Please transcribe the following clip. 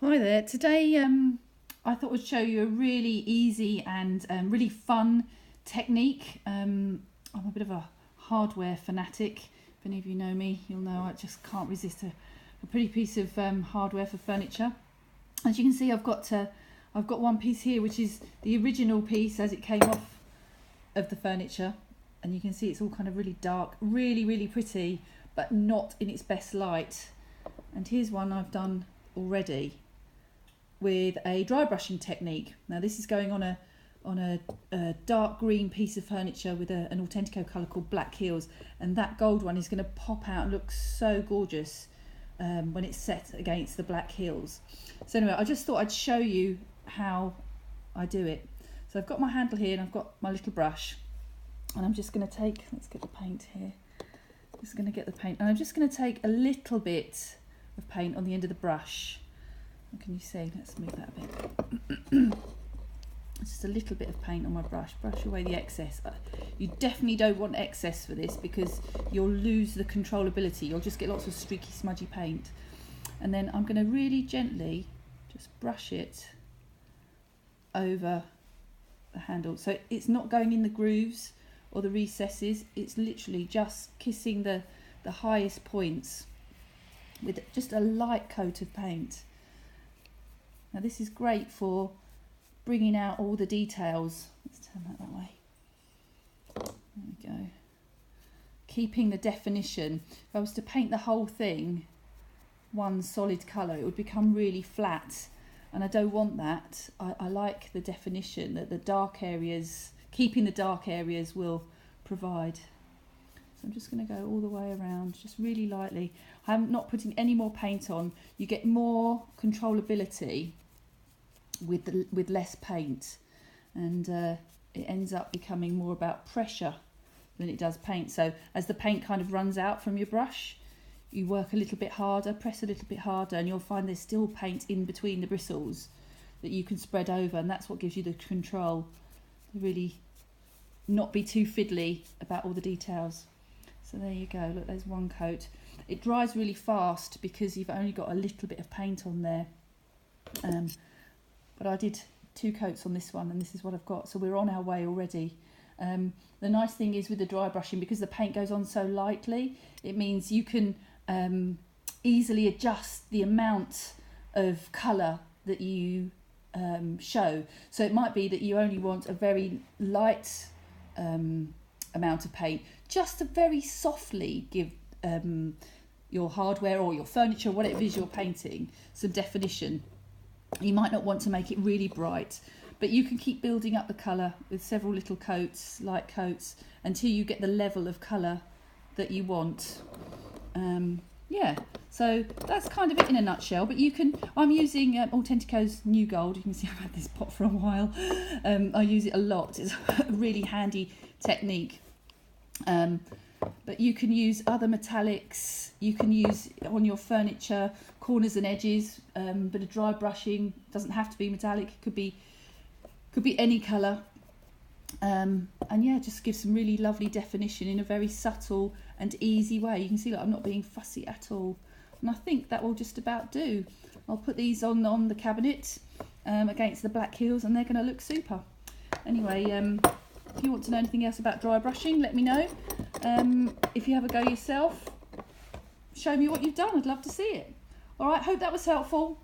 Hi there. Today I thought I'd show you a really easy and really fun technique. I'm a bit of a hardware fanatic. If any of you know me, you'll know I just can't resist a pretty piece of hardware for furniture. As you can see, I've got one piece here which is the original piece as it came off of the furniture, and you can see it's all kind of really dark, really pretty, but not in its best light. And here's one I've done already with a dry brushing technique. Now this is going on a dark green piece of furniture with an Authentico colour called Black Heels, and that gold one is going to pop out and look so gorgeous when it's set against the black heels. So anyway, I just thought I'd show you how I do it. So I've got my handle here and I've got my little brush, and I'm just going to take, let's get the paint here, just going to get the paint, and I'm just going to take a little bit of paint on the end of the brush. Can you see? Let's move that a bit. Just a little bit of paint on my brush. Brush away the excess. You definitely don't want excess for this because you'll lose the controllability. You'll just get lots of streaky, smudgy paint. And then I'm going to really gently just brush it over the handle. So it's not going in the grooves or the recesses. It's literally just kissing the highest points with just a light coat of paint. Now this is great for bringing out all the details. Let's turn that way. There we go. Keeping the definition. If I was to paint the whole thing one solid colour, it would become really flat, and I don't want that. I like the definition that the dark areas, keeping the dark areas will provide. So I'm just going to go all the way around, just really lightly. I'm not putting any more paint on. You get more controllability with less paint, and it ends up becoming more about pressure than it does paint. So as the paint kind of runs out from your brush, you work a little bit harder, press a little bit harder, and you'll find there's still paint in between the bristles that you can spread over, and that's what gives you the control to really not be too fiddly about all the details. So there you go, look, there's one coat. It dries really fast because you've only got a little bit of paint on there. But I did 2 coats on this one, and this is what I've got. So we're on our way already. The nice thing is with the dry brushing, because the paint goes on so lightly, it means you can easily adjust the amount of colour that you show. So it might be that you only want a very light amount of paint, just to very softly give your hardware or your furniture, whatever it is you're painting, some definition. You might not want to make it really bright, but you can keep building up the colour with several little coats, light coats, until you get the level of colour that you want. Yeah, so that's kind of it in a nutshell. But you can, I'm using Authentico's New Gold. You can see I've had this pot for a while. I use it a lot. It's a really handy technique. But you can use other metallics. You can use on your furniture, corners and edges. But a dry brushing doesn't have to be metallic. It could be any colour. And yeah, just give some really lovely definition in a very subtle and easy way. You can see that I'm not being fussy at all, and I think that will just about do. I'll put these on the cabinet against the black heels, and they're going to look super. Anyway, if you want to know anything else about dry brushing, let me know. If you have a go yourself, show me what you've done. I'd love to see it. All right, hope that was helpful.